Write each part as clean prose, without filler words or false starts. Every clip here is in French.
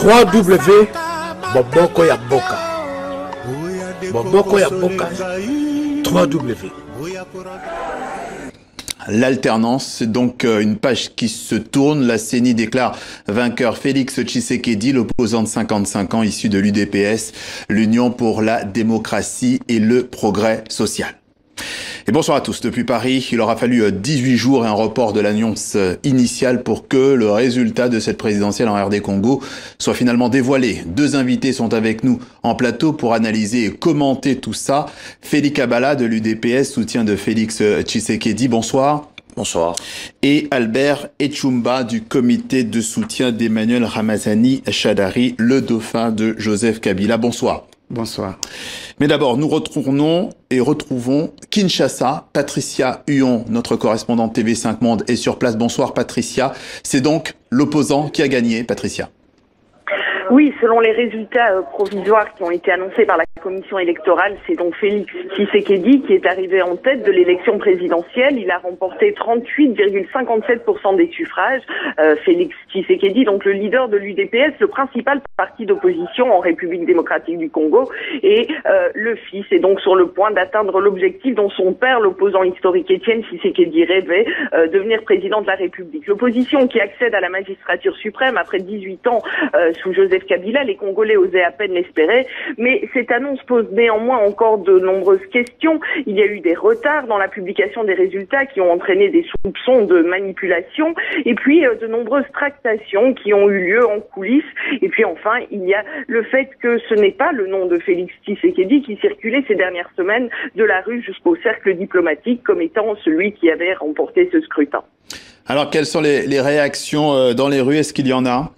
3W Boboko ya Boka. Boboko ya Boka. 3W. L'alternance, c'est donc une page qui se tourne. La CENI déclare vainqueur Félix Tshisekedi, l'opposant de 55 ans issu de l'UDPS, l'Union pour la démocratie et le progrès social. Et bonsoir à tous. Depuis Paris, il aura fallu 18 jours et un report de l'annonce initiale pour que le résultat de cette présidentielle en RD Congo soit finalement dévoilé. Deux invités sont avec nous en plateau pour analyser et commenter tout ça. Félix Abala de l'UDPS, soutien de Félix Tshisekedi. Bonsoir. Bonsoir. Et Albert Etchoumba du comité de soutien d'Emmanuel Ramazani Chadari, le dauphin de Joseph Kabila. Bonsoir. Bonsoir. Mais d'abord, nous retournons et retrouvons Kinshasa. Patricia Huon, notre correspondante TV5 Monde, est sur place. Bonsoir Patricia. C'est donc l'opposant qui a gagné, Patricia. Oui, selon les résultats provisoires qui ont été annoncés par la commission électorale, c'est donc Félix Tshisekedi qui est arrivé en tête de l'élection présidentielle. Il a remporté 38,57% des suffrages. Félix Tshisekedi, donc le leader de l'UDPS, le principal parti d'opposition en République démocratique du Congo, et le fils est donc sur le point d'atteindre l'objectif dont son père, l'opposant historique Étienne Tshisekedi, rêvait, devenir président de la République. L'opposition qui accède à la magistrature suprême après 18 ans sous Joseph Kabila, les Congolais osaient à peine l'espérer, mais cette annonce pose néanmoins encore de nombreuses questions. Il y a eu des retards dans la publication des résultats qui ont entraîné des soupçons de manipulation, et puis de nombreuses tractations qui ont eu lieu en coulisses. Et puis enfin, il y a le fait que ce n'est pas le nom de Félix Tshisekedi qui circulait ces dernières semaines de la rue jusqu'au cercle diplomatique comme étant celui qui avait remporté ce scrutin. Alors, quelles sont les réactions dans les rues? Est-ce qu'il y en a?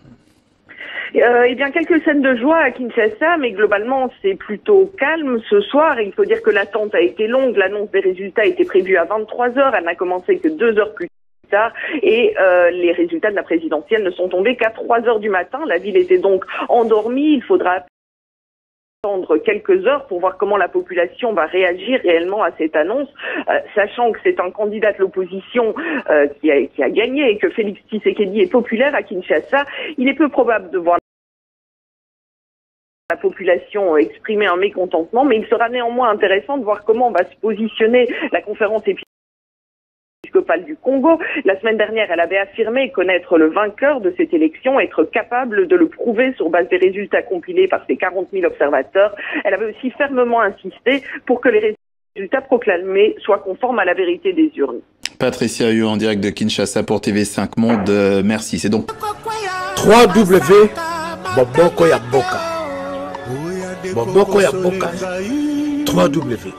Eh bien, quelques scènes de joie à Kinshasa, mais globalement, c'est plutôt calme ce soir. Il faut dire que l'attente a été longue. L'annonce des résultats était prévue à 23 h. Elle n'a commencé que 2 heures plus tard. Et les résultats de la présidentielle ne sont tombés qu'à 3 h du matin. La ville était donc endormie. Il faudra attendre quelques heures pour voir comment la population va réagir réellement à cette annonce, sachant que c'est un candidat de l'opposition qui a gagné et que Félix Tshisekedi est populaire à Kinshasa. Il est peu probable de voir la population exprimer un mécontentement, mais il sera néanmoins intéressant de voir comment va se positionner la conférence épiscopale du Congo. La semaine dernière, elle avait affirmé connaître le vainqueur de cette élection, être capable de le prouver sur base des résultats compilés par ses 40 000 observateurs. Elle avait aussi fermement insisté pour que les résultats proclamés soient conformes à la vérité des urnes. Patricia Huon en direct de Kinshasa pour TV5 Monde. Merci. C'est donc 3W Boboko ya Boka. Boboko ya Boka. 3W.